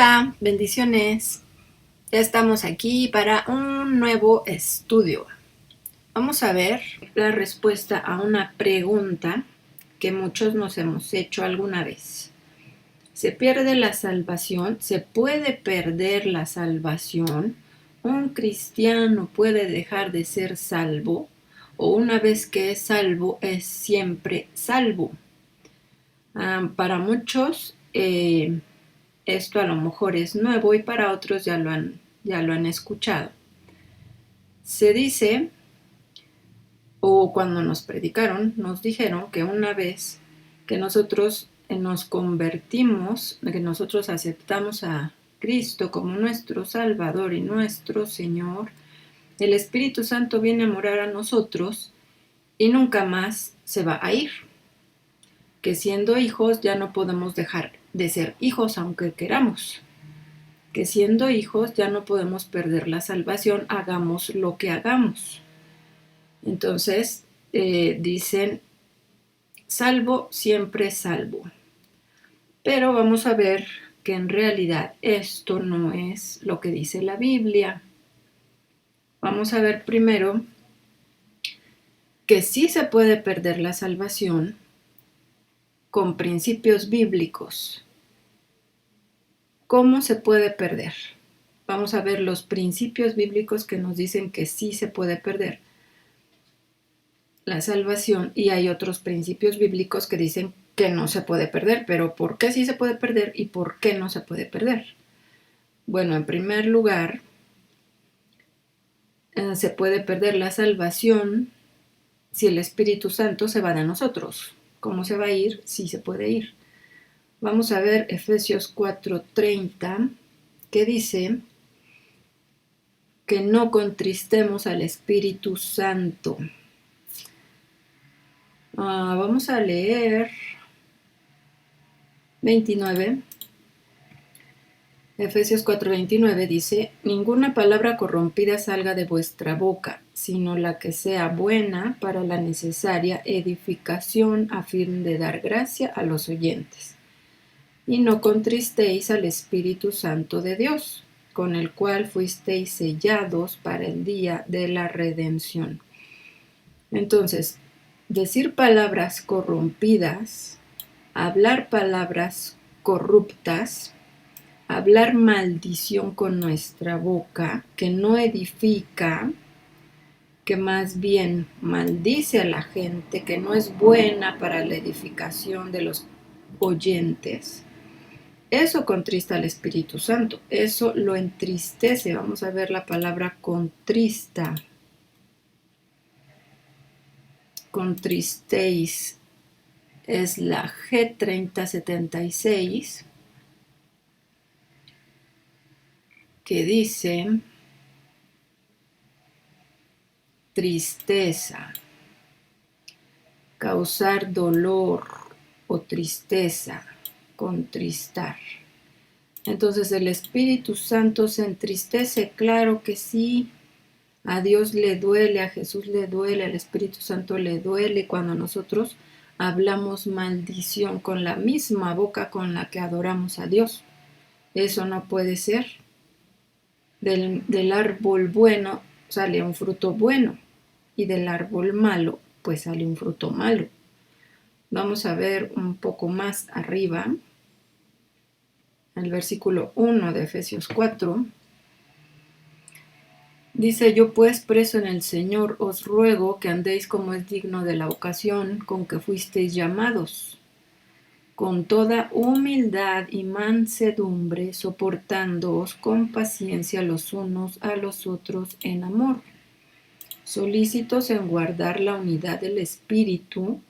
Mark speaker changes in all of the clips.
Speaker 1: Hola, bendiciones. Ya estamos aquí para un nuevo estudio. Vamos a ver la respuesta a una pregunta que muchos nos hemos hecho alguna vez. ¿Se pierde la salvación? ¿Se puede perder la salvación? ¿Un cristiano puede dejar de ser salvo? ¿O una vez que es salvo, es siempre salvo? Para muchos, esto a lo mejor es nuevo y para otros ya lo han escuchado. Se dice, o cuando nos predicaron, nos dijeron que una vez que nosotros nos convertimos, que nosotros aceptamos a Cristo como nuestro Salvador y nuestro Señor, el Espíritu Santo viene a morar a nosotros y nunca más se va a ir. Que siendo hijos ya no podemos dejar de ser hijos aunque queramos. Que siendo hijos ya no podemos perder la salvación, hagamos lo que hagamos. Entonces, dicen, salvo, siempre salvo. Pero vamos a ver que en realidad esto no es lo que dice la Biblia. Vamos a ver primero que sí se puede perder la salvación con principios bíblicos. ¿Cómo se puede perder? Vamos a ver los principios bíblicos que nos dicen que sí se puede perder la salvación, y hay otros principios bíblicos que dicen que no se puede perder, pero ¿por qué sí se puede perder y por qué no se puede perder? Bueno, en primer lugar, se puede perder la salvación si el Espíritu Santo se va de nosotros. ¿Cómo se va a ir? Sí se puede ir. Vamos a ver Efesios 4:30, que dice que no contristemos al Espíritu Santo. Vamos a leer 29. Efesios 4:29 dice, ninguna palabra corrompida salga de vuestra boca, sino la que sea buena para la necesaria edificación a fin de dar gracia a los oyentes. Y no contristéis al Espíritu Santo de Dios, con el cual fuisteis sellados para el día de la redención. Entonces, decir palabras corrompidas, hablar palabras corruptas, hablar maldición con nuestra boca, que no edifica, que más bien maldice a la gente, que no es buena para la edificación de los oyentes, eso contrista al Espíritu Santo, eso lo entristece. Vamos a ver la palabra contrista. Contristéis es la G3076, que dice tristeza, causar dolor o tristeza, contristar. Entonces el Espíritu Santo se entristece, claro que sí. A Dios le duele, a Jesús le duele, al Espíritu Santo le duele cuando nosotros hablamos maldición con la misma boca con la que adoramos a Dios. Eso no puede ser. Del árbol bueno sale un fruto bueno y del árbol malo pues sale un fruto malo. Vamos a ver un poco más arriba, el versículo 1 de Efesios 4. Dice, yo pues preso en el Señor os ruego que andéis como es digno de la ocasión con que fuisteis llamados, con toda humildad y mansedumbre, soportándoos con paciencia los unos a los otros en amor, solícitos en guardar la unidad del Espíritu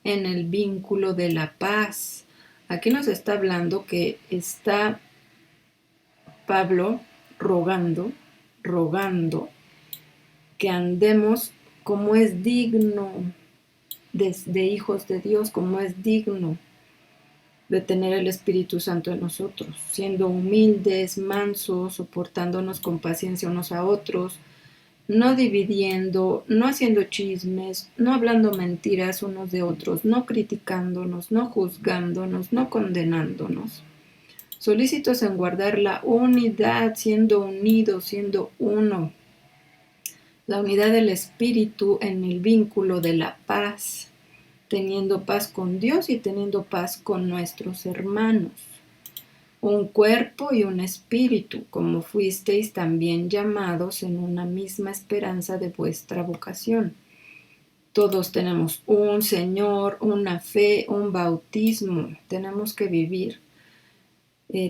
Speaker 1: en el vínculo de la paz. Aquí nos está hablando que está Pablo rogando que andemos como es digno de hijos de Dios, como es digno de tener el Espíritu Santo en nosotros, siendo humildes, mansos, soportándonos con paciencia unos a otros, no dividiendo, no haciendo chismes, no hablando mentiras unos de otros, no criticándonos, no juzgándonos, no condenándonos, solícitos en guardar la unidad, siendo unidos, siendo uno, la unidad del espíritu en el vínculo de la paz, teniendo paz con Dios y teniendo paz con nuestros hermanos. Un cuerpo y un espíritu, como fuisteis también llamados en una misma esperanza de vuestra vocación. Todos tenemos un Señor, una fe, un bautismo. Tenemos que vivir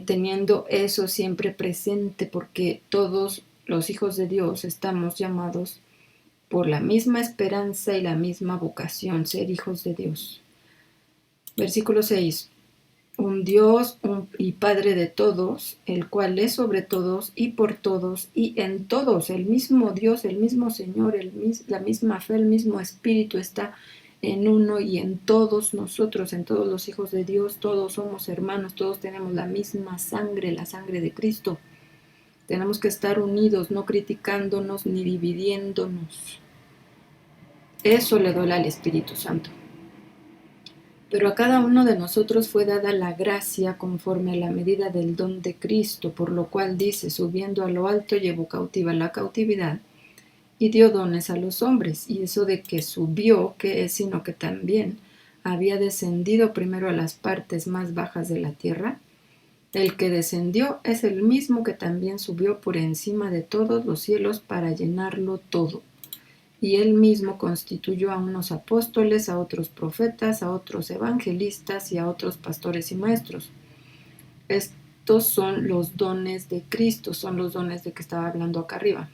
Speaker 1: teniendo eso siempre presente, porque todos los hijos de Dios estamos llamados por la misma esperanza y la misma vocación, ser hijos de Dios. Versículo 6. Un Dios y Padre de todos, el cual es sobre todos y por todos y en todos. El mismo Dios, el mismo Señor, la misma fe, el mismo Espíritu está en uno y en todos nosotros, en todos los hijos de Dios. Todos somos hermanos, todos tenemos la misma sangre, la sangre de Cristo. Tenemos que estar unidos, no criticándonos ni dividiéndonos. Eso le duele al Espíritu Santo. Pero a cada uno de nosotros fue dada la gracia conforme a la medida del don de Cristo, por lo cual dice, subiendo a lo alto llevó cautiva la cautividad y dio dones a los hombres. Y eso de que subió, que es sino que también había descendido primero a las partes más bajas de la tierra. El que descendió es el mismo que también subió por encima de todos los cielos para llenarlo todo. Y él mismo constituyó a unos apóstoles, a otros profetas, a otros evangelistas y a otros pastores y maestros. Estos son los dones de Cristo, son los dones de que estaba hablando acá arriba.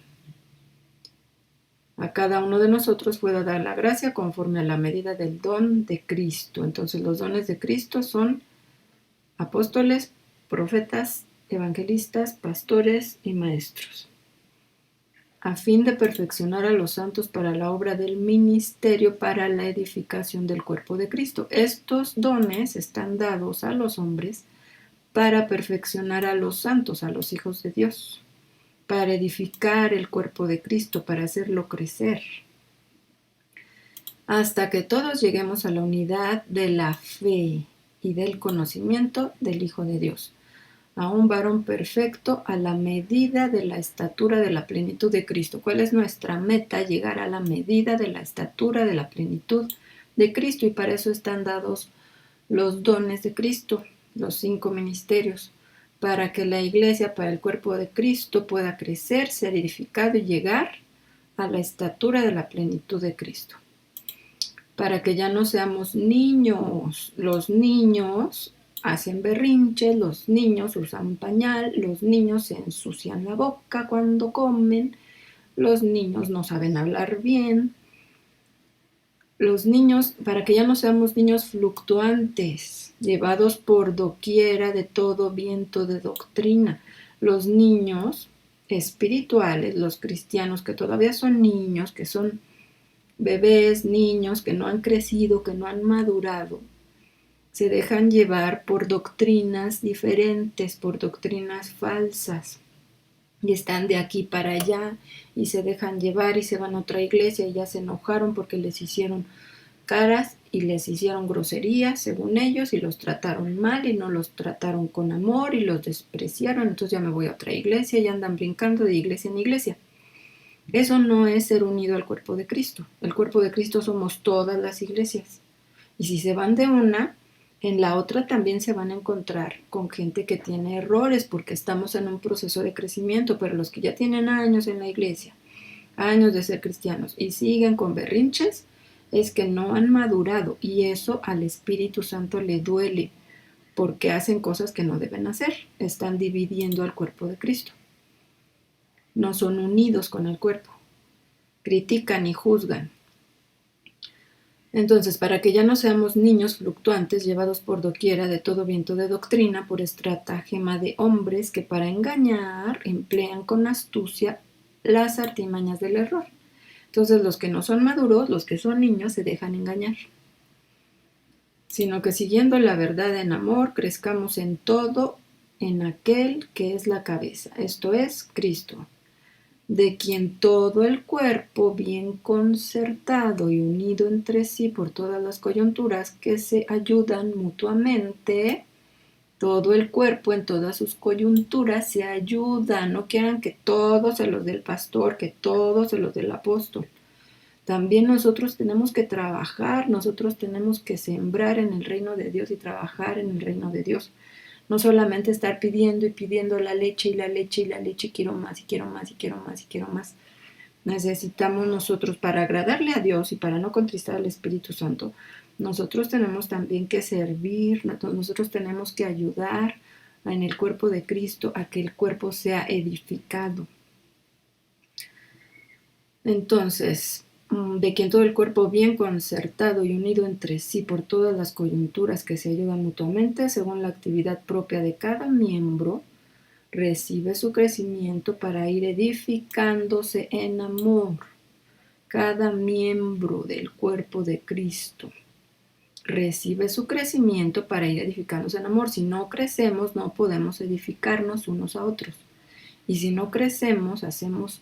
Speaker 1: A cada uno de nosotros fue dada la gracia conforme a la medida del don de Cristo. Entonces los dones de Cristo son apóstoles, profetas, evangelistas, pastores y maestros, a fin de perfeccionar a los santos para la obra del ministerio, para la edificación del cuerpo de Cristo. Estos dones están dados a los hombres para perfeccionar a los santos, a los hijos de Dios, para edificar el cuerpo de Cristo, para hacerlo crecer, hasta que todos lleguemos a la unidad de la fe y del conocimiento del Hijo de Dios, a un varón perfecto a la medida de la estatura de la plenitud de Cristo. ¿Cuál es nuestra meta? Llegar a la medida de la estatura de la plenitud de Cristo, y para eso están dados los dones de Cristo, los 5 ministerios, para que la iglesia, para el cuerpo de Cristo, pueda crecer, ser edificado y llegar a la estatura de la plenitud de Cristo. Para que ya no seamos niños. Los niños hacen berrinches, los niños usan pañal, los niños se ensucian la boca cuando comen, los niños no saben hablar bien. Los niños, para que ya no seamos niños fluctuantes, llevados por doquiera de todo viento de doctrina. Los niños espirituales, los cristianos que todavía son niños, que son bebés, niños que no han crecido, que no han madurado, se dejan llevar por doctrinas diferentes, por doctrinas falsas, y están de aquí para allá y se dejan llevar y se van a otra iglesia y ya se enojaron porque les hicieron caras y les hicieron groserías según ellos y los trataron mal y no los trataron con amor y los despreciaron. Entonces ya me voy a otra iglesia y andan brincando de iglesia en iglesia. Eso no es ser unido al cuerpo de Cristo. El cuerpo de Cristo somos todas las iglesias. Y si se van de una, en la otra también se van a encontrar con gente que tiene errores, porque estamos en un proceso de crecimiento. Pero los que ya tienen años en la iglesia, años de ser cristianos y siguen con berrinches, es que no han madurado, y eso al Espíritu Santo le duele, porque hacen cosas que no deben hacer. Están dividiendo al cuerpo de Cristo. No son unidos con el cuerpo, critican y juzgan. Entonces, para que ya no seamos niños fluctuantes llevados por doquiera de todo viento de doctrina, por estratagema de hombres que para engañar emplean con astucia las artimañas del error. Entonces, los que no son maduros, los que son niños, se dejan engañar. Sino que siguiendo la verdad en amor, crezcamos en todo en aquel que es la cabeza, esto es, Cristo, de quien todo el cuerpo, bien concertado y unido entre sí por todas las coyunturas que se ayudan mutuamente, Todo el cuerpo en todas sus coyunturas se ayuda. No quieran que todos se los dé el pastor, que todos se los dé el apóstol. También nosotros tenemos que trabajar, nosotros tenemos que sembrar en el reino de Dios y trabajar en el reino de Dios. No solamente estar pidiendo y pidiendo la leche y la leche y la leche, quiero más y quiero más y quiero más y quiero más. Necesitamos nosotros, para agradarle a Dios y para no contristar al Espíritu Santo, nosotros tenemos también que servir, nosotros tenemos que ayudar en el cuerpo de Cristo a que el cuerpo sea edificado. Entonces, de quien todo el cuerpo bien concertado y unido entre sí por todas las coyunturas que se ayudan mutuamente según la actividad propia de cada miembro, recibe su crecimiento para ir edificándose en amor. Cada miembro del cuerpo de Cristo recibe su crecimiento para ir edificándose en amor. Si no crecemos, no podemos edificarnos unos a otros. Y si no crecemos, hacemos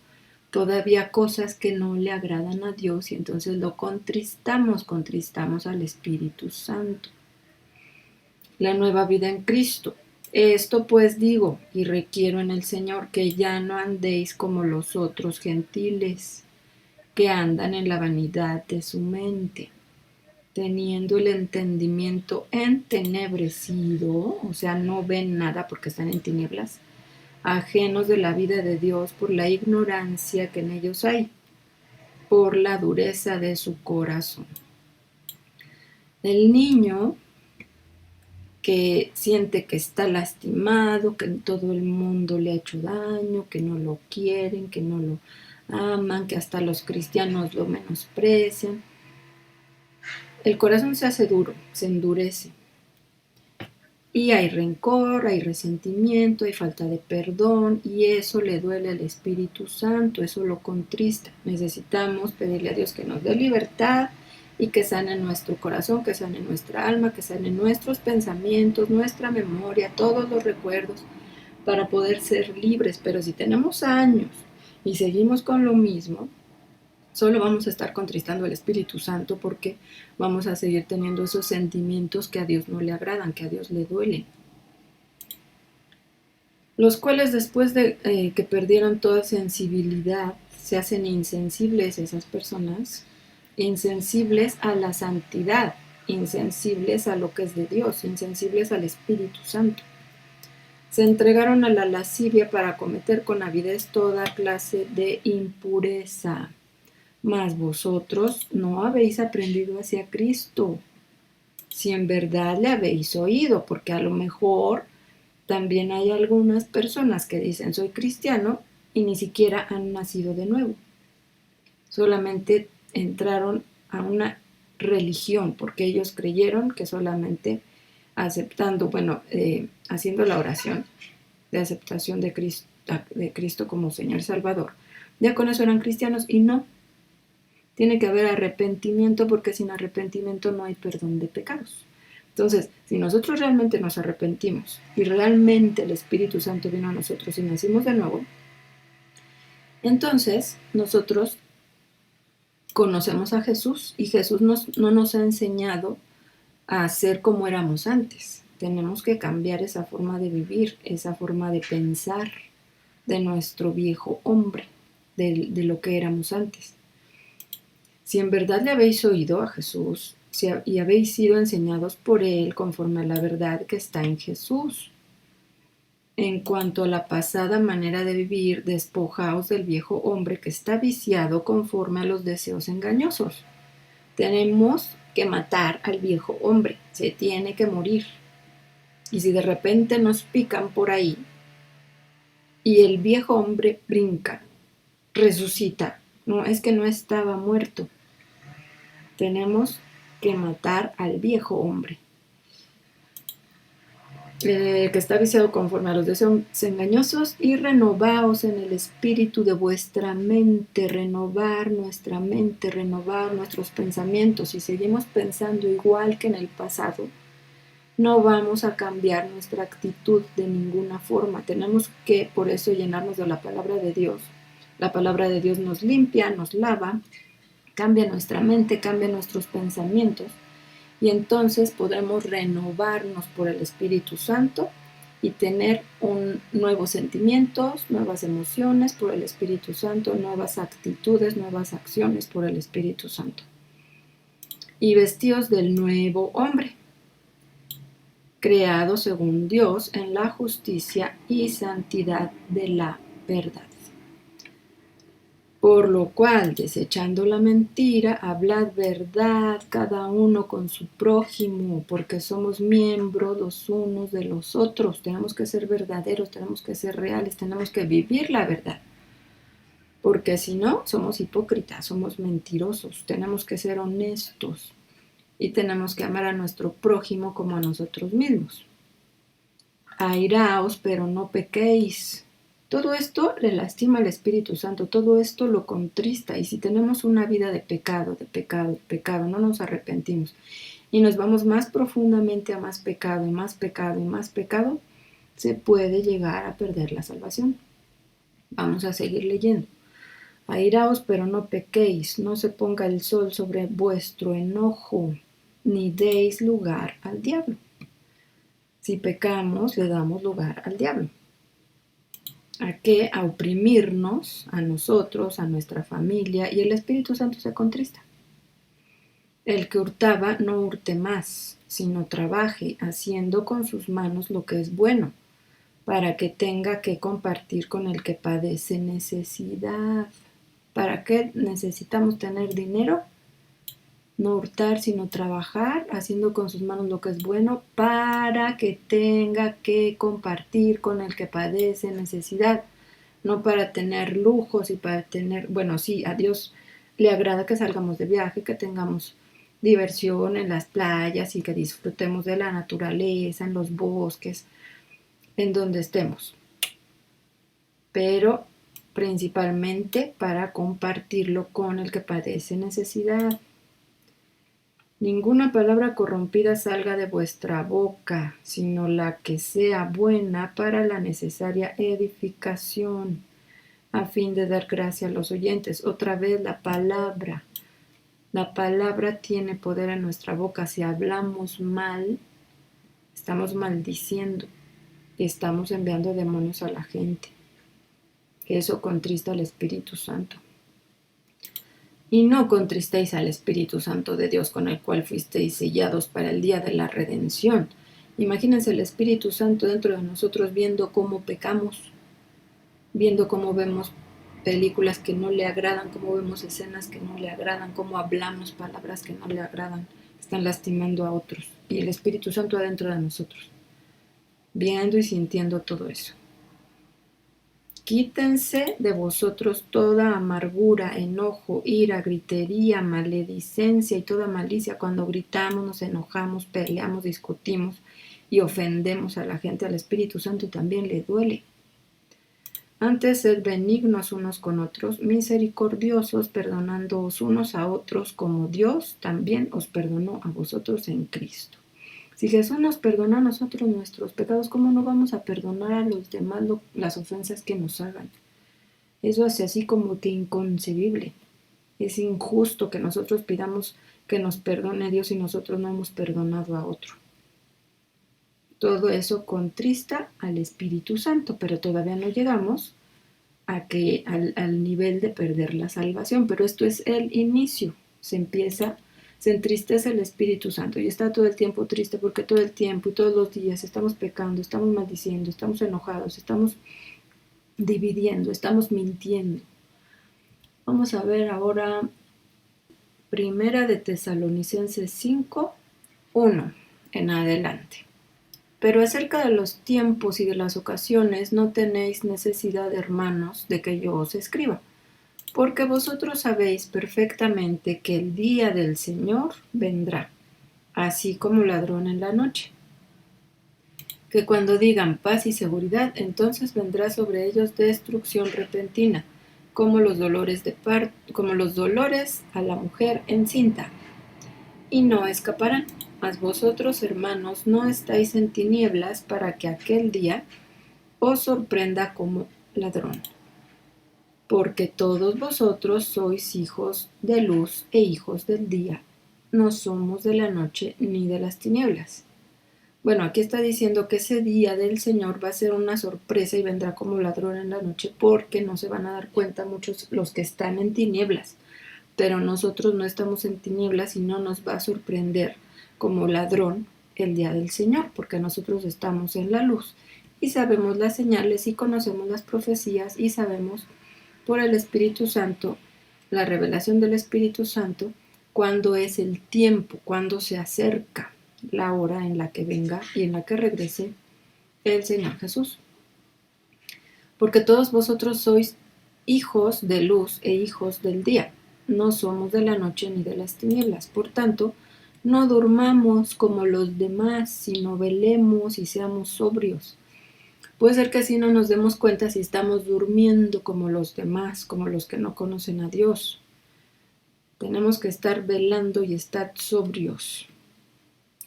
Speaker 1: todavía cosas que no le agradan a Dios y entonces lo contristamos al Espíritu Santo. La nueva vida en Cristo. Esto pues digo y requiero en el Señor, que ya no andéis como los otros gentiles, que andan en la vanidad de su mente, teniendo el entendimiento entenebrecido, o sea, no ven nada porque están en tinieblas, ajenos de la vida de Dios por la ignorancia que en ellos hay, por la dureza de su corazón. El niño que siente que está lastimado, que todo el mundo le ha hecho daño, que no lo quieren, que no lo aman, que hasta los cristianos lo menosprecian. El corazón se hace duro, se endurece. Y hay rencor, hay resentimiento, hay falta de perdón, y eso le duele al Espíritu Santo, eso lo contrista. Necesitamos pedirle a Dios que nos dé libertad y que sane nuestro corazón, que sane nuestra alma, que sane nuestros pensamientos, nuestra memoria, todos los recuerdos, para poder ser libres. Pero si tenemos años y seguimos con lo mismo, solo vamos a estar contristando al Espíritu Santo, porque vamos a seguir teniendo esos sentimientos que a Dios no le agradan, que a Dios le duelen. Los cuales después de que perdieron toda sensibilidad, se hacen insensibles esas personas, insensibles a la santidad, insensibles a lo que es de Dios, insensibles al Espíritu Santo. Se entregaron a la lascivia para cometer con avidez toda clase de impureza. Mas vosotros no habéis aprendido hacia Cristo, si en verdad le habéis oído, porque a lo mejor también hay algunas personas que dicen soy cristiano y ni siquiera han nacido de nuevo. Solamente entraron a una religión porque ellos creyeron que solamente aceptando, haciendo la oración de aceptación de Cristo como Señor Salvador, ya con eso eran cristianos. Y no, tiene que haber arrepentimiento, porque sin arrepentimiento no hay perdón de pecados. Entonces, si nosotros realmente nos arrepentimos y realmente el Espíritu Santo vino a nosotros y nacimos de nuevo, entonces nosotros conocemos a Jesús, y Jesús no nos ha enseñado a ser como éramos antes. Tenemos que cambiar esa forma de vivir, esa forma de pensar de nuestro viejo hombre, de lo que éramos antes. Si en verdad le habéis oído a Jesús y habéis sido enseñados por Él conforme a la verdad que está en Jesús. En cuanto a la pasada manera de vivir, despojaos del viejo hombre que está viciado conforme a los deseos engañosos. Tenemos que matar al viejo hombre, se tiene que morir. Y si de repente nos pican por ahí y el viejo hombre brinca, resucita, no, es que no estaba muerto. Tenemos que matar al viejo hombre, que está viciado conforme a los deseos engañosos, y renovaos en el espíritu de vuestra mente, renovar nuestra mente, renovar nuestros pensamientos. Si seguimos pensando igual que en el pasado, no vamos a cambiar nuestra actitud de ninguna forma. Tenemos que, por eso, llenarnos de la palabra de Dios. La palabra de Dios nos limpia, nos lava, cambia nuestra mente, cambia nuestros pensamientos, y entonces podremos renovarnos por el Espíritu Santo y tener nuevos sentimientos, nuevas emociones por el Espíritu Santo, nuevas actitudes, nuevas acciones por el Espíritu Santo. Y vestidos del nuevo hombre, creado según Dios en la justicia y santidad de la verdad. Por lo cual, desechando la mentira, hablad verdad cada uno con su prójimo, porque somos miembros los unos de los otros. Tenemos que ser verdaderos, tenemos que ser reales, tenemos que vivir la verdad. Porque si no, somos hipócritas, somos mentirosos, tenemos que ser honestos y tenemos que amar a nuestro prójimo como a nosotros mismos. Airaos, pero no pequéis. Todo esto le lastima al Espíritu Santo, todo esto lo contrista, y si tenemos una vida de pecado, no nos arrepentimos y nos vamos más profundamente a más pecado y más pecado y más pecado, se puede llegar a perder la salvación. Vamos a seguir leyendo. Airaos, pero no pequéis, no se ponga el sol sobre vuestro enojo, ni deis lugar al diablo. Si pecamos, le damos lugar al diablo. ¿A qué? A oprimirnos, a nosotros, a nuestra familia, y el Espíritu Santo se contrista. El que hurtaba no hurte más, sino trabaje haciendo con sus manos lo que es bueno, para que tenga que compartir con el que padece necesidad. ¿Para qué necesitamos tener dinero? No hurtar, sino trabajar, haciendo con sus manos lo que es bueno, para que tenga que compartir con el que padece necesidad. No para tener lujos y para tener, bueno, sí, a Dios le agrada que salgamos de viaje, que tengamos diversión en las playas y que disfrutemos de la naturaleza, en los bosques, en donde estemos. Pero principalmente para compartirlo con el que padece necesidad. Ninguna palabra corrompida salga de vuestra boca, sino la que sea buena para la necesaria edificación, a fin de dar gracia a los oyentes. Otra vez la palabra. La palabra tiene poder en nuestra boca. Si hablamos mal, estamos maldiciendo y estamos enviando demonios a la gente. Eso contrista al Espíritu Santo. Y no contristéis al Espíritu Santo de Dios, con el cual fuisteis sellados para el día de la redención. Imagínense el Espíritu Santo dentro de nosotros viendo cómo pecamos, viendo cómo vemos películas que no le agradan, cómo vemos escenas que no le agradan, cómo hablamos palabras que no le agradan, están lastimando a otros. Y el Espíritu Santo adentro de nosotros, viendo y sintiendo todo eso. Quítense de vosotros toda amargura, enojo, ira, gritería, maledicencia y toda malicia. Cuando gritamos, nos enojamos, peleamos, discutimos y ofendemos a la gente, al Espíritu Santo también le duele. Antes, sed benignos unos con otros, misericordiosos, perdonándoos unos a otros, como Dios también os perdonó a vosotros en Cristo. Si Jesús nos perdona a nosotros nuestros pecados, ¿cómo no vamos a perdonar a los demás las ofensas que nos hagan? Eso hace así como que inconcebible. Es injusto que nosotros pidamos que nos perdone Dios y nosotros no hemos perdonado a otro. Todo eso contrista al Espíritu Santo, pero todavía no llegamos al nivel de perder la salvación. Pero esto es el inicio. Se entristece el Espíritu Santo y está todo el tiempo triste porque todo el tiempo y todos los días estamos pecando, estamos maldiciendo, estamos enojados, estamos dividiendo, estamos mintiendo. Vamos a ver ahora Primera de Tesalonicenses 5, 1 en adelante. Pero acerca de los tiempos y de las ocasiones no tenéis necesidad, hermanos, de que yo os escriba, porque vosotros sabéis perfectamente que el día del Señor vendrá, así como ladrón en la noche. Que cuando digan paz y seguridad, entonces vendrá sobre ellos destrucción repentina, como los dolores a la mujer encinta, y no escaparán. Mas vosotros, hermanos, no estáis en tinieblas para que aquel día os sorprenda como ladrón. Porque todos vosotros sois hijos de luz e hijos del día. no somos de la noche ni de las tinieblas. Bueno, aquí está diciendo que ese día del Señor va a ser una sorpresa y vendrá como ladrón en la noche, porque no se van a dar cuenta muchos los que están en tinieblas, pero nosotros no estamos en tinieblas y no nos va a sorprender como ladrón el día del Señor, porque nosotros estamos en la luz y sabemos las señales y conocemos las profecías y sabemos por el Espíritu Santo, la revelación del Espíritu Santo, cuándo es el tiempo, cuándo se acerca la hora en la que venga y en la que regrese el Señor Jesús. Porque todos vosotros sois hijos de luz e hijos del día. No somos de la noche ni de las tinieblas. Por tanto, no durmamos como los demás, sino velemos y seamos sobrios. Puede ser que así no nos demos cuenta si estamos durmiendo como los demás, como los que no conocen a Dios. Tenemos que estar velando y estar sobrios,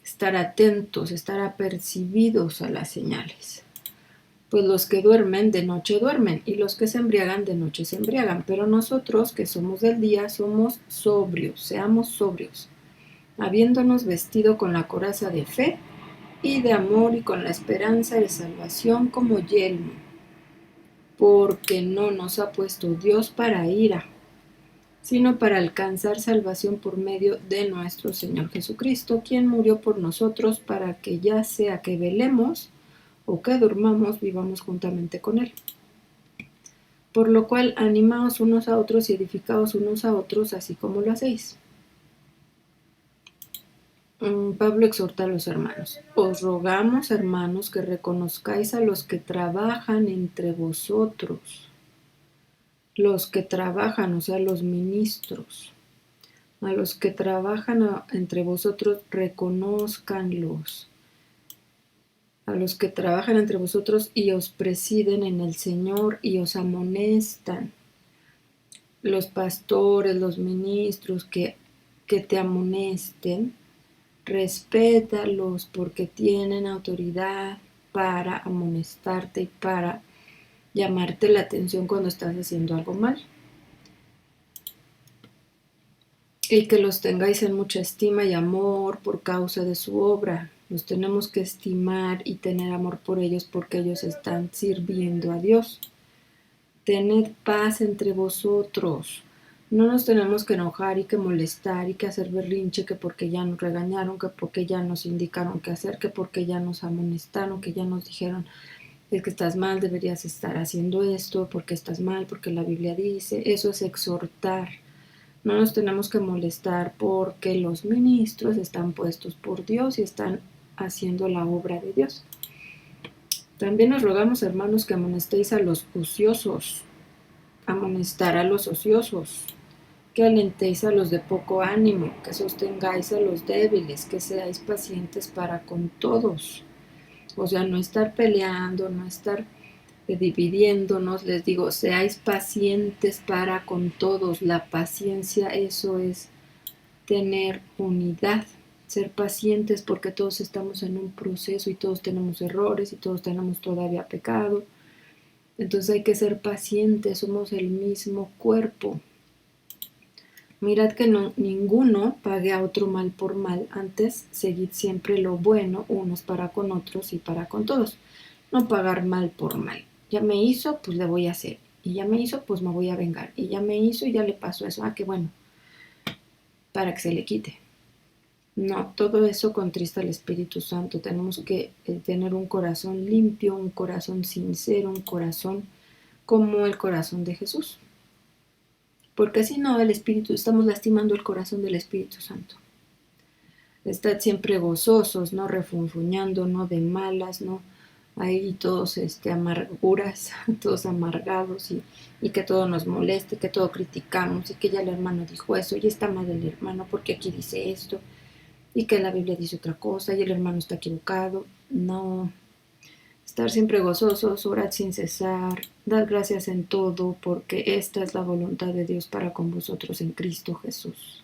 Speaker 1: estar atentos, estar apercibidos a las señales. Pues los que duermen de noche duermen y los que se embriagan de noche se embriagan, pero nosotros que somos del día somos sobrios, seamos sobrios, habiéndonos vestido con la coraza de fe y de amor y con la esperanza de salvación como yelmo, porque no nos ha puesto Dios para ira, sino para alcanzar salvación por medio de nuestro Señor Jesucristo, quien murió por nosotros para que ya sea que velemos o que durmamos, vivamos juntamente con Él. Por lo cual, animaos unos a otros y edificaos unos a otros, así como lo hacéis. Pablo exhorta a los hermanos. Os rogamos, hermanos, que reconozcáis a los que trabajan entre vosotros. Los que trabajan, o sea, los ministros. A los que trabajan entre vosotros, reconózcanlos. A los que trabajan entre vosotros y os presiden en el Señor y os amonestan. Los pastores, los ministros que te amonesten, respétalos porque tienen autoridad para amonestarte y para llamarte la atención cuando estás haciendo algo mal. Y que los tengáis en mucha estima y amor por causa de su obra. Los tenemos que estimar y tener amor por ellos porque ellos están sirviendo a Dios. Tened paz entre vosotros. No nos tenemos que enojar y que molestar y que hacer berrinche, que porque ya nos regañaron, que porque ya nos indicaron qué hacer, que porque ya nos amonestaron, que ya nos dijeron es que estás mal, deberías estar haciendo esto, porque estás mal, porque la Biblia dice. Eso es exhortar. No nos tenemos que molestar porque los ministros están puestos por Dios y están haciendo la obra de Dios. También os rogamos, hermanos, que amonestéis a los ociosos, amonestar a los ociosos, que alentéis a los de poco ánimo, que sostengáis a los débiles, que seáis pacientes para con todos. O sea, no estar peleando, no estar dividiéndonos, les digo, seáis pacientes para con todos. La paciencia, eso es tener unidad, ser pacientes porque todos estamos en un proceso y todos tenemos errores y todos tenemos todavía pecado. Entonces hay que ser pacientes, somos el mismo cuerpo. Mirad que ninguno pague a otro mal por mal, antes seguid siempre lo bueno unos para con otros y para con todos. No pagar mal por mal. Ya me hizo, pues le voy a hacer. Y ya me hizo, pues me voy a vengar. Y ya me hizo y ya le pasó eso. Ah, qué bueno. Para que se le quite. No, todo eso contrista al Espíritu Santo. Tenemos que tener un corazón limpio, un corazón sincero, un corazón como el corazón de Jesús. Porque si no, estamos lastimando el corazón del Espíritu Santo. Estad siempre gozosos, no refunfuñando, no de malas, no ahí todos amarguras, todos amargados y que todo nos moleste, que todo criticamos y que ya el hermano dijo eso y está mal el hermano porque aquí dice esto y que la Biblia dice otra cosa y el hermano está equivocado. No, estar siempre gozosos, orad sin cesar, dad gracias en todo porque esta es la voluntad de Dios para con vosotros en Cristo Jesús.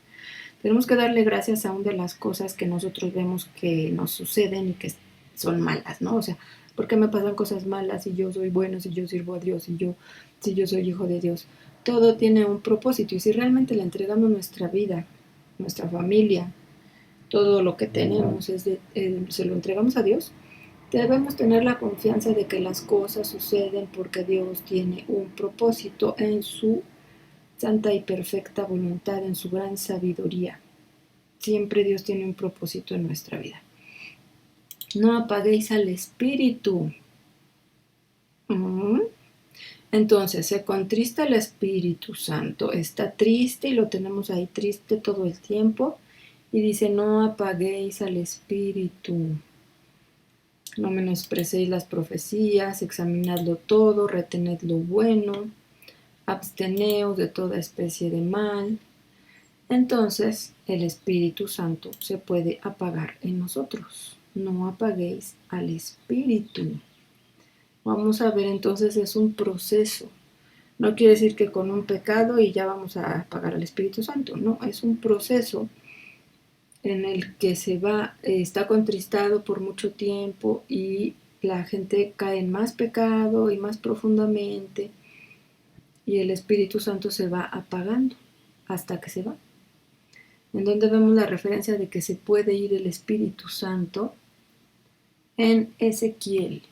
Speaker 1: Tenemos que darle gracias aún de las cosas que nosotros vemos que nos suceden y que son malas, ¿no? O sea, ¿por qué me pasan cosas malas si yo soy bueno, si yo sirvo a Dios, si yo soy hijo de Dios? Todo tiene un propósito y si realmente le entregamos nuestra vida, nuestra familia, todo lo que tenemos se lo entregamos a Dios, debemos tener la confianza de que las cosas suceden porque Dios tiene un propósito en su santa y perfecta voluntad, en su gran sabiduría. Siempre Dios tiene un propósito en nuestra vida. No apaguéis al Espíritu. Entonces se contrista el Espíritu Santo, está triste y lo tenemos ahí triste todo el tiempo y dice: no apaguéis al Espíritu, no menosprecéis las profecías, examinadlo todo, retened lo bueno, absteneos de toda especie de mal. Entonces el Espíritu Santo se puede apagar en nosotros. No apaguéis al Espíritu. Vamos a ver, entonces es un proceso. No quiere decir que con un pecado y ya vamos a apagar al Espíritu Santo. No, es un proceso en el que está contristado por mucho tiempo y la gente cae en más pecado y más profundamente y el Espíritu Santo se va apagando hasta que se va. En donde vemos la referencia de que se puede ir el Espíritu Santo en Ezequiel.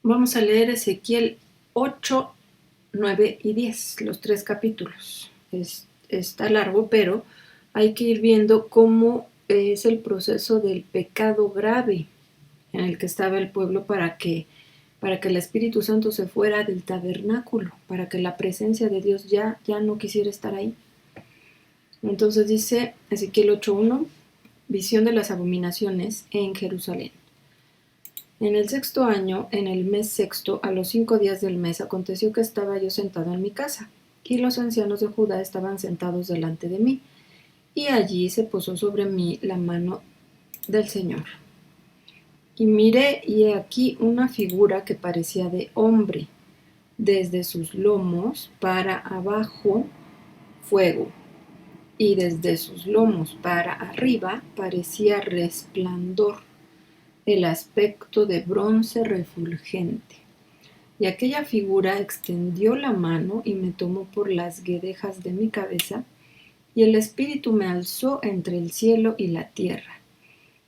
Speaker 1: Vamos a leer Ezequiel 8, 9 y 10, los 3 capítulos. Está largo, pero hay que ir viendo cómo es el proceso del pecado grave en el que estaba el pueblo para que el Espíritu Santo se fuera del tabernáculo, para que la presencia de Dios ya no quisiera estar ahí. Entonces dice Ezequiel 8:1, visión de las abominaciones en Jerusalén. En el 6º año, en el mes 6º, a los 5 días del mes, aconteció que estaba yo sentado en mi casa, y los ancianos de Judá estaban sentados delante de mí, y allí se posó sobre mí la mano del Señor. Y miré, y he aquí una figura que parecía de hombre, desde sus lomos para abajo fuego, y desde sus lomos para arriba parecía resplandor, el aspecto de bronce refulgente. Y aquella figura extendió la mano y me tomó por las guedejas de mi cabeza, y el Espíritu me alzó entre el cielo y la tierra,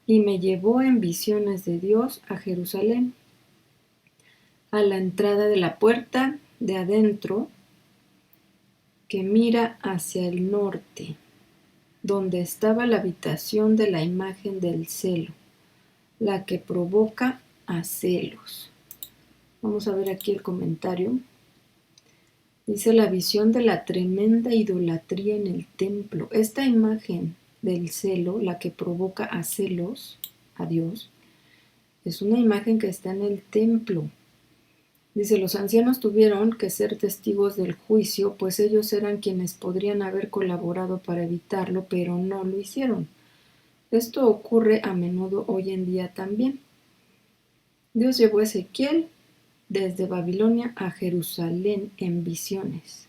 Speaker 1: y me llevó en visiones de Dios a Jerusalén, a la entrada de la puerta de adentro que mira hacia el norte, donde estaba la habitación de la imagen del celo, la que provoca a celos. Vamos a ver aquí el comentario. Dice: la visión de la tremenda idolatría en el templo. Esta imagen del celo, la que provoca a celos a Dios, es una imagen que está en el templo. Dice: los ancianos tuvieron que ser testigos del juicio, pues ellos eran quienes podrían haber colaborado para evitarlo, pero no lo hicieron. Esto ocurre a menudo hoy en día también. Dios llevó a Ezequiel desde Babilonia a Jerusalén en visiones.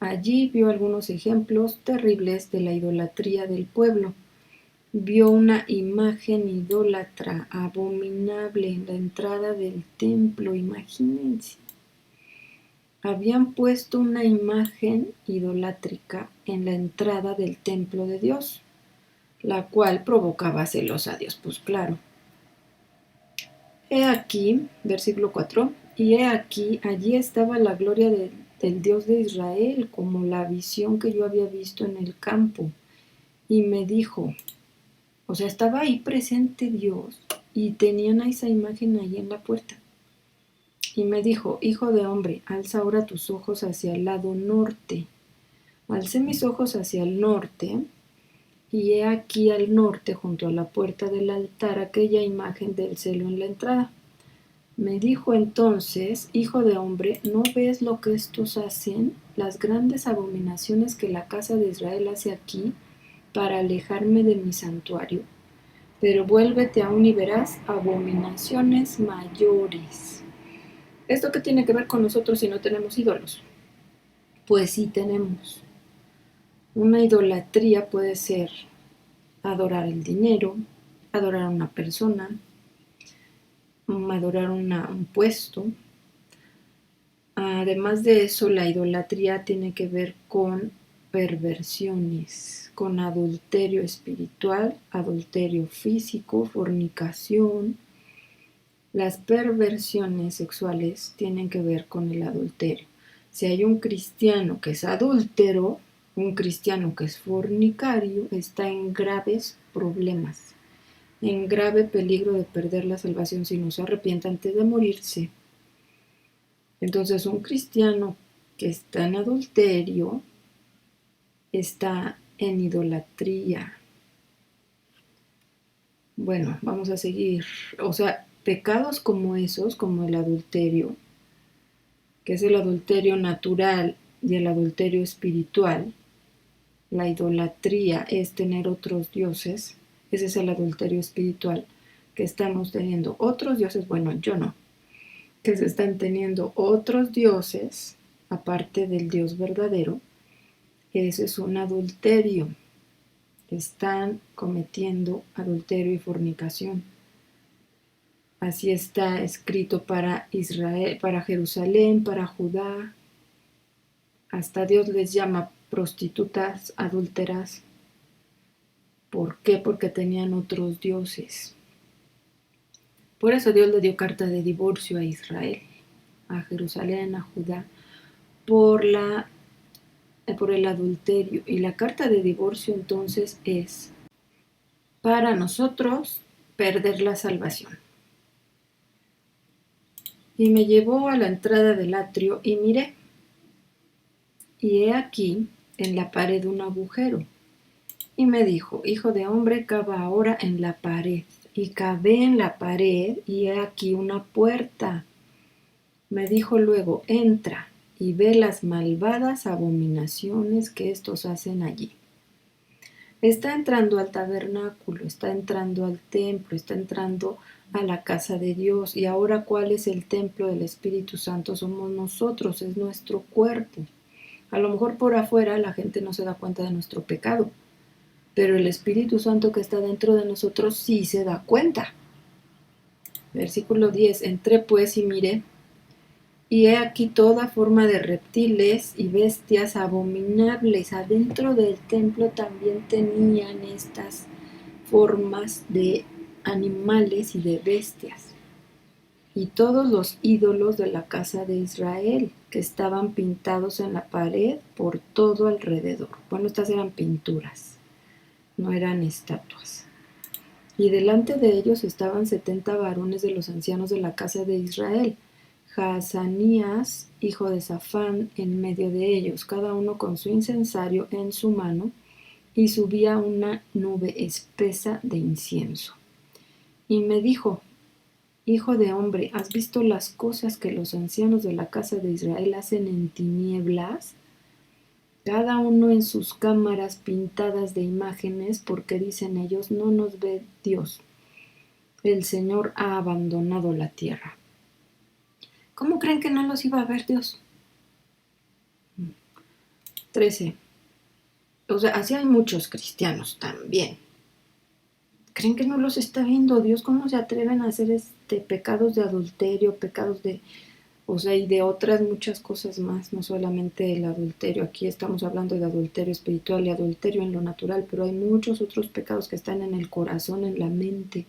Speaker 1: Allí vio algunos ejemplos terribles de la idolatría del pueblo. Vio una imagen idólatra abominable en la entrada del templo. Imagínense. Habían puesto una imagen idolátrica en la entrada del templo de Dios, la cual provocaba celos a Dios. Pues claro. He aquí, versículo 4, y he aquí, allí estaba la gloria del Dios de Israel, como la visión que yo había visto en el campo. Y me dijo, o sea, estaba ahí presente Dios y tenían a esa imagen ahí en la puerta. Y me dijo: hijo de hombre, alza ahora tus ojos hacia el lado norte. Alcé mis ojos hacia el norte, y he aquí al norte, junto a la puerta del altar, aquella imagen del celo en la entrada. Me dijo entonces: hijo de hombre, ¿no ves lo que estos hacen? Las grandes abominaciones que la casa de Israel hace aquí para alejarme de mi santuario. Pero vuélvete aún y verás abominaciones mayores. ¿Esto qué tiene que ver con nosotros si no tenemos ídolos? Pues sí tenemos. Una idolatría puede ser adorar el dinero, adorar a una persona, adorar un puesto. Además de eso, la idolatría tiene que ver con perversiones, con adulterio espiritual, adulterio físico, fornicación. Las perversiones sexuales tienen que ver con el adulterio. Si hay un cristiano que es adúltero, un cristiano que es fornicario, está en graves problemas, en grave peligro de perder la salvación si no se arrepiente antes de morirse. Entonces, un cristiano que está en adulterio está en idolatría. Bueno, vamos a seguir. O sea, pecados como esos, como el adulterio, que es el adulterio natural y el adulterio espiritual. La idolatría es tener otros dioses. Ese es el adulterio espiritual, que estamos teniendo otros dioses. Bueno, yo no. Que se están teniendo otros dioses, aparte del Dios verdadero. Eso es un adulterio. Están cometiendo adulterio y fornicación. Así está escrito para Israel, para Jerusalén, para Judá. Hasta Dios les llama prostitutas, adúlteras. ¿Por qué? Porque tenían otros dioses. Por eso Dios le dio carta de divorcio a Israel, a Jerusalén, a Judá, por el adulterio. Y la carta de divorcio entonces es para nosotros perder la salvación. Y me llevó a la entrada del atrio y miré, y he aquí en la pared un agujero. Y me dijo, hijo de hombre, cava ahora en la pared. Y cavé en la pared, y he aquí una puerta. Me dijo luego, entra y ve las malvadas abominaciones que estos hacen allí. Está entrando al tabernáculo, está entrando al templo, está entrando a la casa de Dios. Y ahora, ¿cuál es el templo del Espíritu Santo? Somos nosotros, es nuestro cuerpo. A lo mejor por afuera la gente no se da cuenta de nuestro pecado, pero el Espíritu Santo que está dentro de nosotros sí se da cuenta. Versículo 10, entré pues y miré, y he aquí toda forma de reptiles y bestias abominables. Adentro del templo también tenían estas formas de animales y de bestias. Y todos los ídolos de la casa de Israel, que estaban pintados en la pared por todo alrededor. Bueno, estas eran pinturas, no eran estatuas. Y delante de ellos estaban 70 varones de los ancianos de la casa de Israel, Jaazanías, hijo de Safán, en medio de ellos, cada uno con su incensario en su mano, y subía una nube espesa de incienso. Y me dijo, hijo de hombre, ¿has visto las cosas que los ancianos de la casa de Israel hacen en tinieblas? Cada uno en sus cámaras pintadas de imágenes, porque dicen ellos, no nos ve Dios. El Señor ha abandonado la tierra. ¿Cómo creen que no los iba a ver Dios? 13. O sea, así hay muchos cristianos también. ¿Creen que no los está viendo Dios? ¿Cómo se atreven a hacer pecados de adulterio, pecados de, o sea, y de otras muchas cosas más, no solamente el adulterio? Aquí estamos hablando de adulterio espiritual y adulterio en lo natural, pero hay muchos otros pecados que están en el corazón, en la mente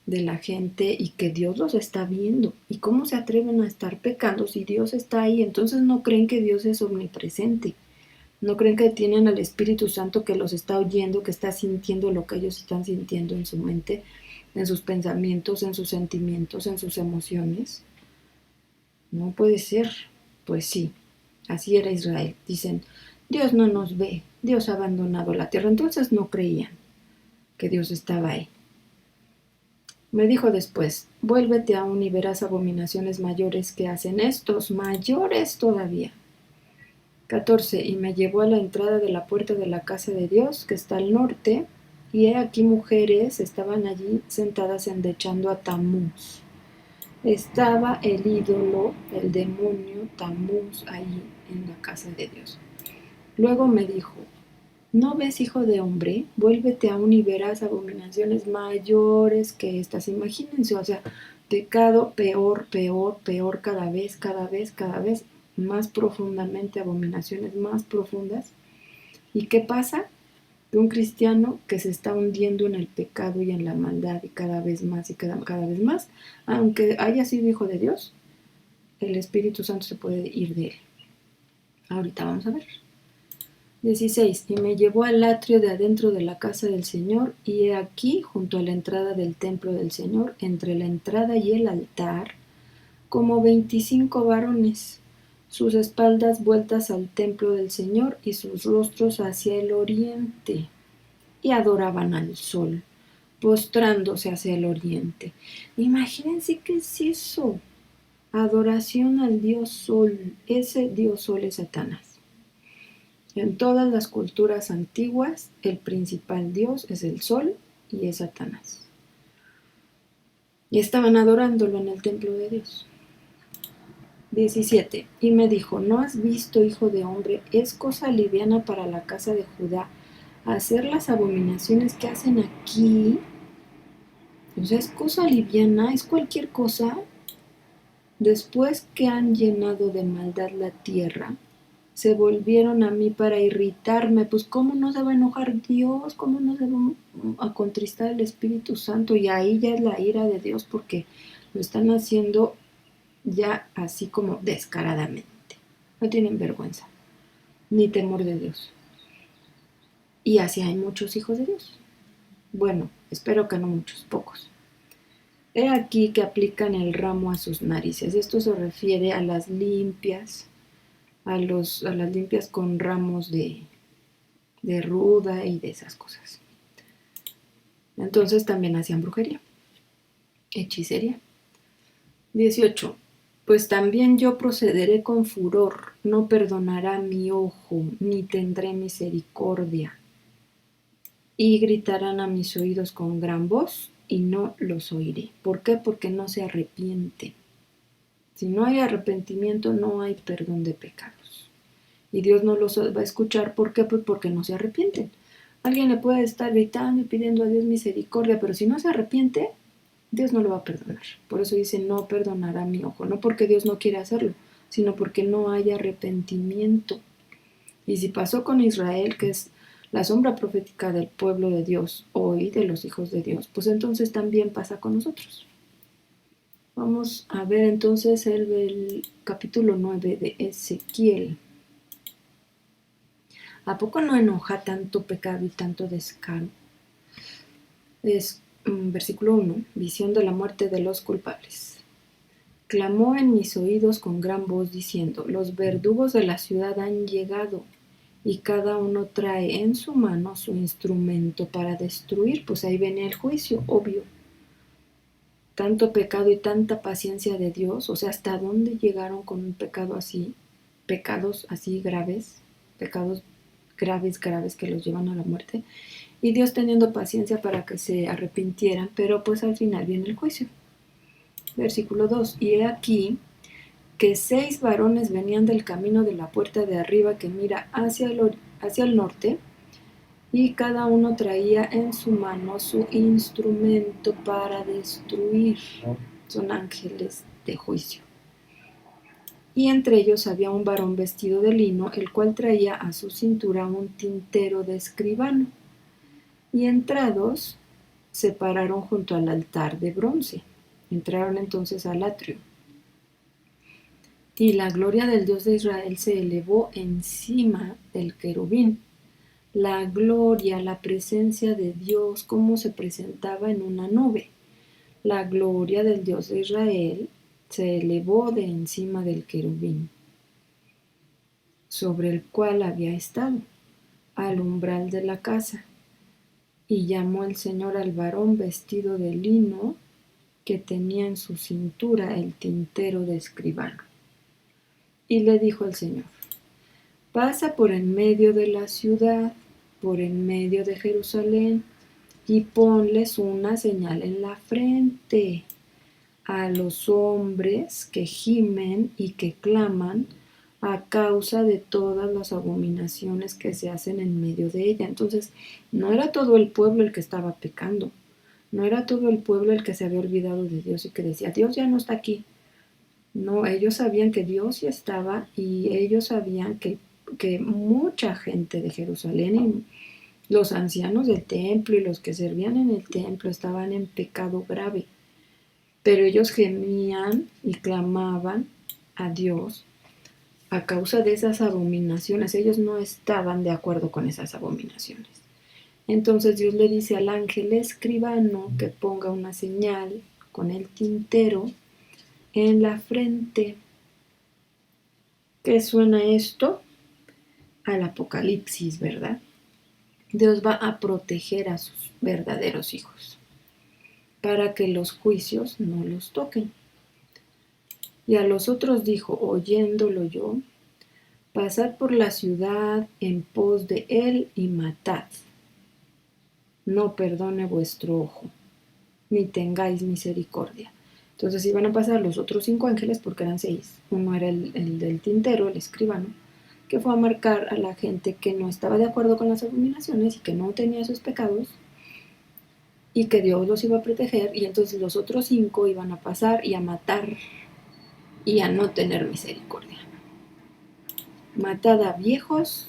Speaker 1: de la gente y que Dios los está viendo. ¿Y cómo se atreven a estar pecando si Dios está ahí? Entonces no creen que Dios es omnipresente. No creen que tienen al Espíritu Santo que los está oyendo, que está sintiendo lo que ellos están sintiendo en su mente, en sus pensamientos, en sus sentimientos, en sus emociones. No puede ser. Pues sí, así era Israel. Dicen, Dios no nos ve, Dios ha abandonado la tierra. Entonces no creían que Dios estaba ahí. Me dijo después, vuélvete aún y verás abominaciones mayores que hacen estos, mayores todavía. 14. Y me llevó a la entrada de la puerta de la casa de Dios, que está al norte, y he aquí mujeres estaban allí sentadas endechando a Tamuz. Estaba el ídolo, el demonio Tamuz, ahí en la casa de Dios. Luego me dijo, ¿no ves, hijo de hombre? Vuélvete aún y verás abominaciones mayores que estas. Imagínense, o sea, pecado peor, peor, peor, cada vez, más profundamente, abominaciones más profundas. ¿Y qué pasa? De un cristiano que se está hundiendo en el pecado y en la maldad y cada vez más y cada vez más, aunque haya sido hijo de Dios, el Espíritu Santo se puede ir de él. Ahorita vamos a ver. 16. Y me llevó al atrio de adentro de la casa del Señor, y he aquí, junto a la entrada del templo del Señor, entre la entrada y el altar, como 25 varones, sus espaldas vueltas al templo del Señor y sus rostros hacia el oriente, y adoraban al sol, postrándose hacia el oriente. Imagínense qué es eso. Adoración al dios sol. Ese dios sol es Satanás. En todas las culturas antiguas, el principal dios es el sol y es Satanás. Y estaban adorándolo en el templo de Dios. 17. Y me dijo, ¿no has visto, hijo de hombre? Es cosa liviana para la casa de Judá hacer las abominaciones que hacen aquí. O sea, es cosa liviana, es cualquier cosa. Después que han llenado de maldad la tierra, se volvieron a mí para irritarme. Pues ¿cómo no se va a enojar Dios? ¿Cómo no se va a contristar el Espíritu Santo? Y ahí ya es la ira de Dios, porque lo están haciendo ya así como descaradamente. No tienen vergüenza, ni temor de Dios. Y así hay muchos hijos de Dios. Bueno, espero que no muchos, pocos. He aquí que aplican el ramo a sus narices. Esto se refiere a las limpias, a las limpias con ramos de ruda y de esas cosas. Entonces también hacían brujería, hechicería. 18. Pues también yo procederé con furor, no perdonará mi ojo, ni tendré misericordia. Y gritarán a mis oídos con gran voz, y no los oiré. ¿Por qué? Porque no se arrepienten. Si no hay arrepentimiento, no hay perdón de pecados. Y Dios no los va a escuchar. ¿Por qué? Pues porque no se arrepienten. Alguien le puede estar gritando y pidiendo a Dios misericordia, pero si no se arrepiente, Dios no lo va a perdonar. Por eso dice, no perdonará mi ojo. No porque Dios no quiera hacerlo, sino porque no hay arrepentimiento. Y si pasó con Israel, que es la sombra profética del pueblo de Dios hoy, de los hijos de Dios, pues entonces también pasa con nosotros. Vamos a ver entonces el capítulo 9 de Ezequiel. ¿A poco no enoja tanto pecado y tanto descaro? Es versículo 1, visión de la muerte de los culpables. Clamó en mis oídos con gran voz diciendo, los verdugos de la ciudad han llegado, y cada uno trae en su mano su instrumento para destruir. Pues ahí viene el juicio, obvio. Tanto pecado y tanta paciencia de Dios, o sea, ¿hasta dónde llegaron con un pecado así? Pecados así graves, pecados graves que los llevan a la muerte. Y Dios teniendo paciencia para que se arrepintieran, pero pues al final viene el juicio. Versículo 2, y he aquí que 6 varones venían del camino de la puerta de arriba que mira hacia el norte, y cada uno traía en su mano su instrumento para destruir. Son ángeles de juicio. Y entre ellos había un varón vestido de lino, el cual traía a su cintura un tintero de escribano. Y entrados, se pararon junto al altar de bronce. Entraron entonces al atrio. Y la gloria del Dios de Israel se elevó encima del querubín. La gloria, la presencia de Dios, como se presentaba en una nube. La gloria del Dios de Israel se elevó de encima del querubín, sobre el cual había estado, al umbral de la casa. Y llamó el Señor al varón vestido de lino, que tenía en su cintura el tintero de escribano. Y le dijo el Señor, pasa por en medio de la ciudad, por en medio de Jerusalén, y ponles una señal en la frente a los hombres que gimen y que claman a causa de todas las abominaciones que se hacen en medio de ella. Entonces, no era todo el pueblo el que estaba pecando, no era todo el pueblo el que se había olvidado de Dios y que decía, Dios ya no está aquí. No, ellos sabían que Dios ya estaba, y ellos sabían que que mucha gente de Jerusalén y los ancianos del templo y los que servían en el templo estaban en pecado grave, pero ellos gemían y clamaban a Dios a causa de esas abominaciones. Ellos no estaban de acuerdo con esas abominaciones. Entonces Dios le dice al ángel escribano que ponga una señal con el tintero en la frente. ¿Qué suena esto? Al Apocalipsis, ¿verdad? Dios va a proteger a sus verdaderos hijos para que los juicios no los toquen. Y a los otros dijo, oyéndolo yo, pasad por la ciudad en pos de él y matad. No perdone vuestro ojo, ni tengáis misericordia. Entonces iban a pasar los otros 5 ángeles, porque eran 6. Uno era el del tintero, el escribano, que fue a marcar a la gente que no estaba de acuerdo con las abominaciones y que no tenía esos pecados, y que Dios los iba a proteger, y entonces los otros 5 iban a pasar y a matar y a no tener misericordia. Matad a viejos,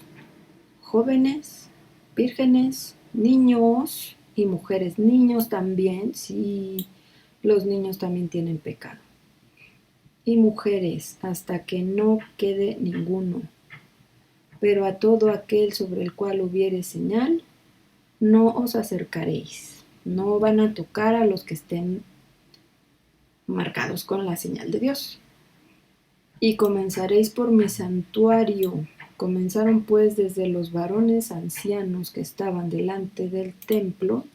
Speaker 1: jóvenes, vírgenes, niños y mujeres. Niños también, si los niños también tienen pecado. Y mujeres, hasta que no quede ninguno. Pero a todo aquel sobre el cual hubiere señal, no os acercaréis. No van a tocar a los que estén marcados con la señal de Dios. Y comenzaréis por mi santuario. Comenzaron pues desde los varones ancianos que estaban delante del templo,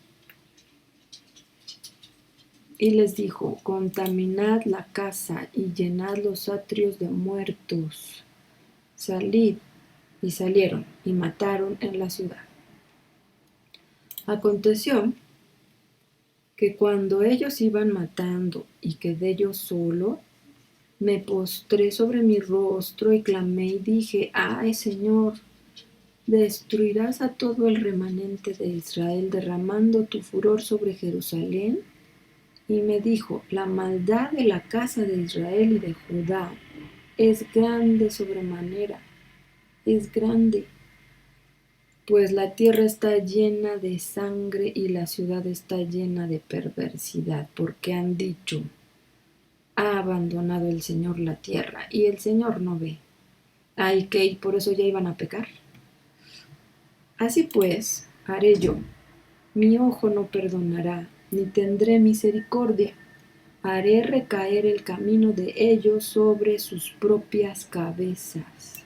Speaker 1: y les dijo, contaminad la casa y llenad los atrios de muertos. Salid. Y salieron y mataron en la ciudad. Aconteció que cuando ellos iban matando y quedé yo solo, me postré sobre mi rostro y clamé y dije, ay Señor, ¿destruirás a todo el remanente de Israel derramando tu furor sobre Jerusalén? Y me dijo, la maldad de la casa de Israel y de Judá es grande sobremanera, es grande, pues la tierra está llena de sangre y la ciudad está llena de perversidad, porque han dicho, ha abandonado el Señor la tierra y el Señor no ve. Ay, que y por eso ya iban a pecar. Así pues, haré yo, mi ojo no perdonará, ni tendré misericordia. Haré recaer el camino de ellos sobre sus propias cabezas.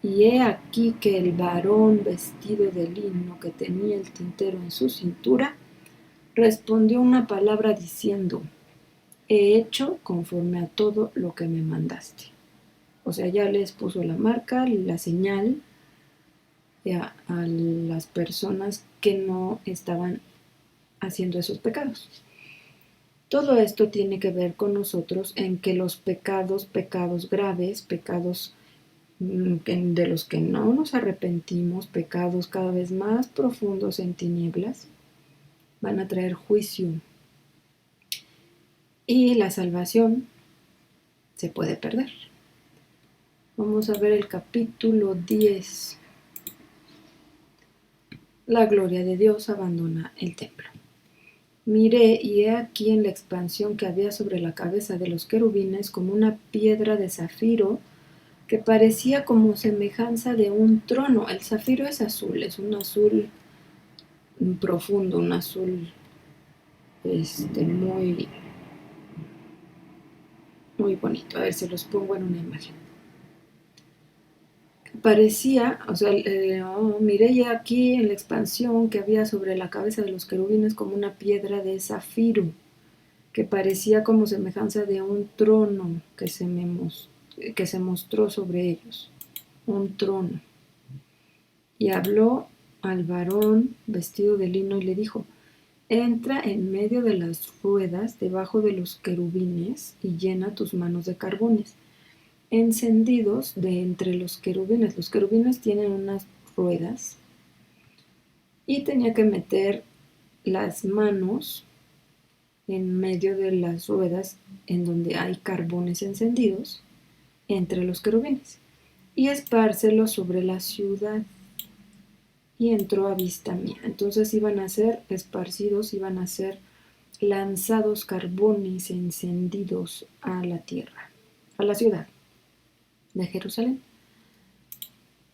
Speaker 1: Y he aquí que el varón vestido de lino que tenía el tintero en su cintura, respondió una palabra diciendo, he hecho conforme a todo lo que me mandaste. O sea, ya les puso la marca, la señal a las personas que no estaban haciendo esos pecados. Todo esto tiene que ver con nosotros en que los pecados graves, pecados de los que no nos arrepentimos, pecados cada vez más profundos en tinieblas, van a traer juicio. Y la salvación se puede perder. Vamos a ver el capítulo 10. La gloria de Dios abandona el templo. Miré y he aquí en la expansión que había sobre la cabeza de los querubines como una piedra de zafiro que parecía como semejanza de un trono. El zafiro es un azul profundo, un azul muy, muy bonito. A ver, se los pongo en una imagen. Parecía, miré ya aquí en la expansión que había sobre la cabeza de los querubines como una piedra de zafiro, que parecía como semejanza de un trono que se mostró sobre ellos, un trono. Y habló al varón vestido de lino y le dijo, entra en medio de las ruedas debajo de los querubines y llena tus manos de carbones encendidos de entre los querubines. Los querubines tienen unas ruedas y tenía que meter las manos en medio de las ruedas en donde hay carbones encendidos entre los querubines. y espárcelo sobre la ciudad. Y entró a vista mía. Entonces iban a ser esparcidos, iban a ser lanzados carbones encendidos a la tierra, a la ciudad de Jerusalén.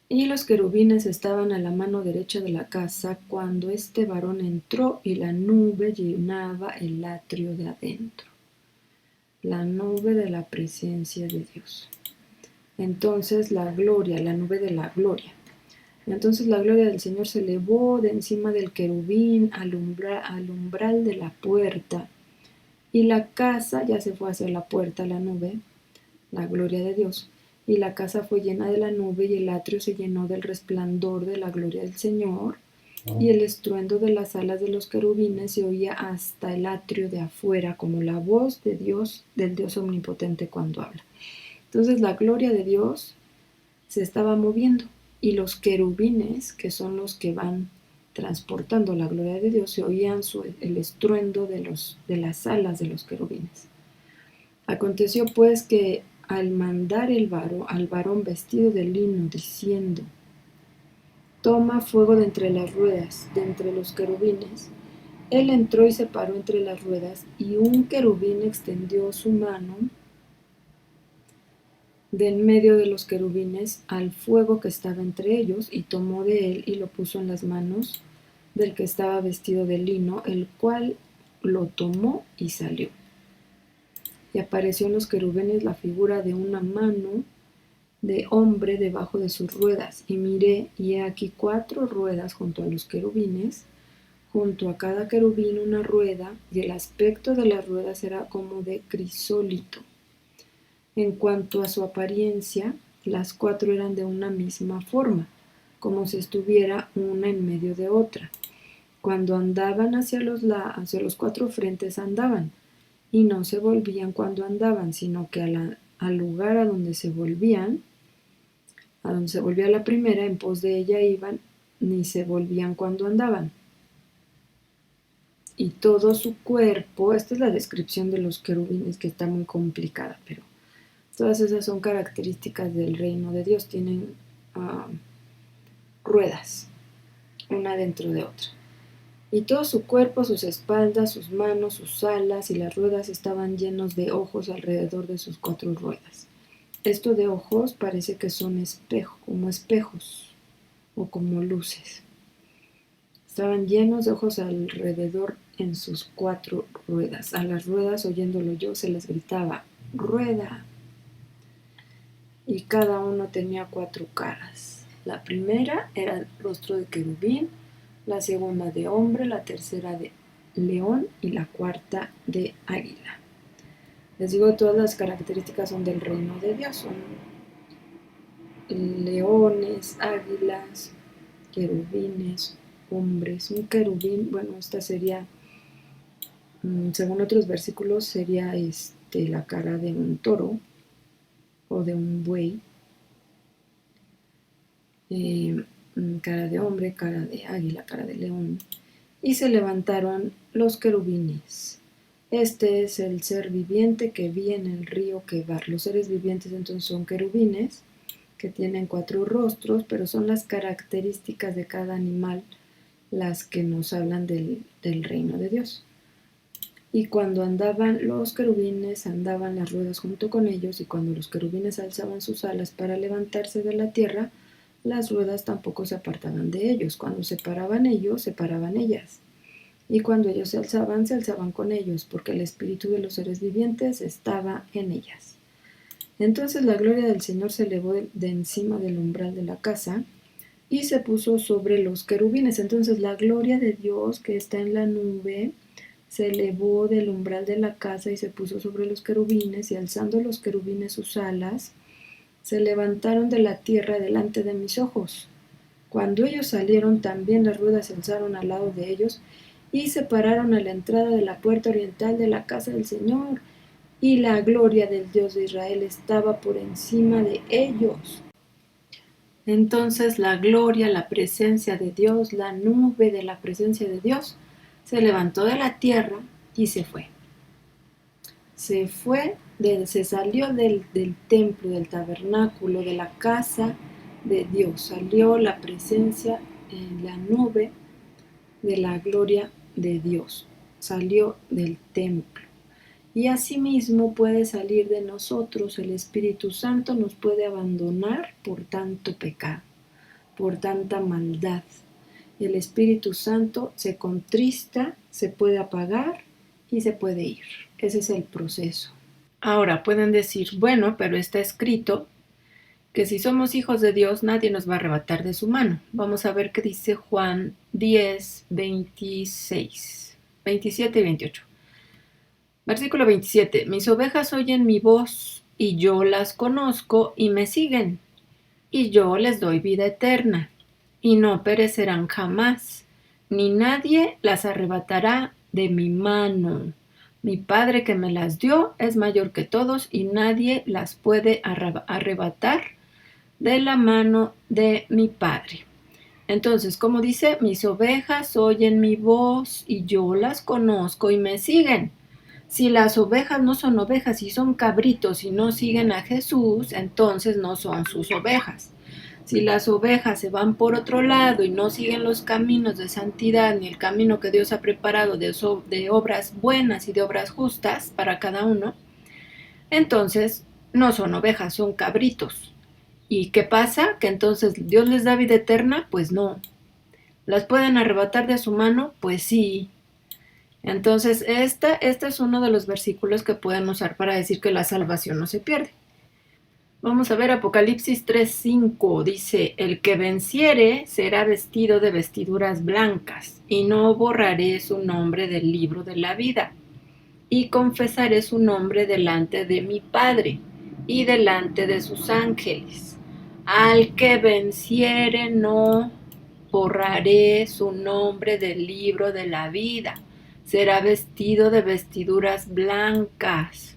Speaker 1: Y los querubines estaban a la mano derecha de la casa cuando este varón entró y la nube llenaba el atrio de adentro. La nube de la presencia de Dios. Entonces la gloria, la nube de la gloria. Entonces la gloria del Señor se elevó de encima del querubín al umbral de la puerta. Y la casa ya se fue hacia la puerta, la nube, la gloria de Dios. Y la casa fue llena de la nube y el atrio se llenó del resplandor de la gloria del Señor. Y el estruendo de las alas de los querubines se oía hasta el atrio de afuera, como la voz de Dios, del Dios omnipotente cuando habla. Entonces la gloria de Dios se estaba moviendo y los querubines, que son los que van transportando la gloria de Dios, se oían el estruendo de las alas de los querubines. Aconteció pues que al mandar al varón vestido de lino, diciendo: toma fuego de entre las ruedas, de entre los querubines, él entró y se paró entre las ruedas, y un querubín extendió su mano de en medio de los querubines al fuego que estaba entre ellos, y tomó de él y lo puso en las manos del que estaba vestido de lino, el cual lo tomó y salió. Y apareció en los querubines la figura de una mano de hombre debajo de sus ruedas, y miré, y he aquí 4 ruedas junto a los querubines, junto a cada querubín una rueda, y el aspecto de las ruedas era como de crisólito. En cuanto a su apariencia, las 4 eran de una misma forma, como si estuviera una en medio de otra. Cuando andaban hacia los 4 frentes andaban, y no se volvían cuando andaban, sino que al lugar a donde se volvía la primera, en pos de ella iban, ni se volvían cuando andaban. Y todo su cuerpo, esta es la descripción de los querubines, que está muy complicada, pero todas esas son características del reino de Dios, tienen ruedas, una dentro de otra. Y todo su cuerpo, sus espaldas, sus manos, sus alas y las ruedas estaban llenos de ojos alrededor de sus 4 ruedas. Esto de ojos parece que son como espejos o como luces. Estaban llenos de ojos alrededor en sus 4 ruedas. A las ruedas, oyéndolo yo, se les gritaba: ¡rueda! Y cada uno tenía 4 caras. La primera era el rostro de querubín, la segunda de hombre, la tercera de león y la cuarta de águila. Les digo, todas las características son del reino de Dios, son leones, águilas, querubines, hombres. Un querubín, bueno, esta sería, según otros versículos, sería la cara de un toro o de un buey. Cara de hombre, cara de águila, cara de león. Y se levantaron los querubines. Este es el ser viviente que vi en el río Quebar. Los seres vivientes entonces son querubines, que tienen 4 rostros, pero son las características de cada animal las que nos hablan del reino de Dios. Y cuando andaban los querubines, andaban las ruedas junto con ellos, y cuando los querubines alzaban sus alas para levantarse de la tierra, las ruedas tampoco se apartaban de ellos. Cuando se paraban ellos, se paraban ellas. Y cuando ellos se alzaban con ellos, porque el espíritu de los seres vivientes estaba en ellas. Entonces la gloria del Señor se elevó de encima del umbral de la casa y se puso sobre los querubines. Entonces la gloria de Dios, que está en la nube, se elevó del umbral de la casa y se puso sobre los querubines, y alzando los querubines sus alas, se levantaron de la tierra delante de mis ojos. Cuando ellos salieron, también las ruedas se alzaron al lado de ellos y se pararon a la entrada de la puerta oriental de la casa del Señor, y la gloria del Dios de Israel estaba por encima de ellos. Entonces la gloria, la presencia de Dios, la nube de la presencia de Dios, se levantó de la tierra y se fue. se salió del templo, del tabernáculo, de la casa de Dios. Salió la presencia en la nube de la gloria de Dios. Salió del templo. Y asimismo puede salir de nosotros. El Espíritu Santo nos puede abandonar por tanto pecado, por tanta maldad. El Espíritu Santo se contrista, se puede apagar y se puede ir. Ese es el proceso. Ahora pueden decir, bueno, pero está escrito que si somos hijos de Dios, nadie nos va a arrebatar de su mano. Vamos a ver qué dice Juan 10, 26, 27 y 28. Versículo 27. Mis ovejas oyen mi voz, y yo las conozco y me siguen, y yo les doy vida eterna, y no perecerán jamás, ni nadie las arrebatará de mi mano. Mi Padre que me las dio es mayor que todos, y nadie las puede arrebatar de la mano de mi Padre. Entonces, como dice, mis ovejas oyen mi voz, y yo las conozco y me siguen. Si las ovejas no son ovejas y son cabritos y no siguen a Jesús, entonces no son sus ovejas. Si las ovejas se van por otro lado y no siguen los caminos de santidad ni el camino que Dios ha preparado de obras buenas y de obras justas para cada uno, entonces no son ovejas, son cabritos. ¿Y qué pasa? ¿Que entonces Dios les da vida eterna? Pues no. ¿Las pueden arrebatar de su mano? Pues sí. Entonces, este es uno de los versículos que pueden usar para decir que la salvación no se pierde. Vamos a ver Apocalipsis 3:5. Dice, el que venciere será vestido de vestiduras blancas, y no borraré su nombre del libro de la vida, y confesaré su nombre delante de mi Padre y delante de sus ángeles. Al que venciere no borraré su nombre del libro de la vida. Será vestido de vestiduras blancas.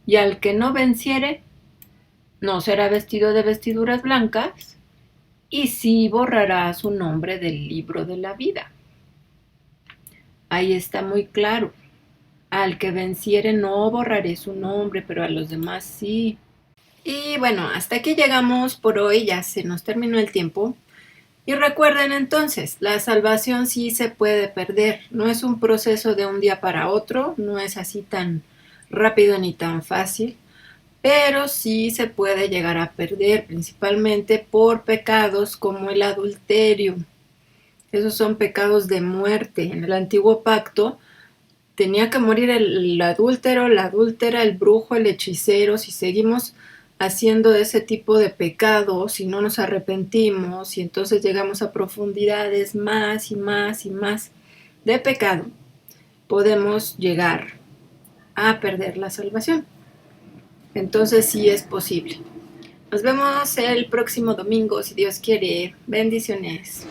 Speaker 1: Y al que no venciere, no será vestido de vestiduras blancas, y sí borrará su nombre del libro de la vida. Ahí está muy claro. Al que venciere no borraré su nombre, pero a los demás sí. Y bueno, hasta aquí llegamos por hoy, ya se nos terminó el tiempo. Y recuerden entonces, la salvación sí se puede perder, no es un proceso de un día para otro, no es así tan rápido ni tan fácil, pero sí se puede llegar a perder, principalmente por pecados como el adulterio. Esos son pecados de muerte. En el antiguo pacto tenía que morir el adúltero, la adúltera, el brujo, el hechicero. Si seguimos haciendo ese tipo de pecados, si no nos arrepentimos y entonces llegamos a profundidades más y más y más de pecado, podemos llegar a perder la salvación. Entonces sí es posible. Nos vemos el próximo domingo, si Dios quiere. Bendiciones.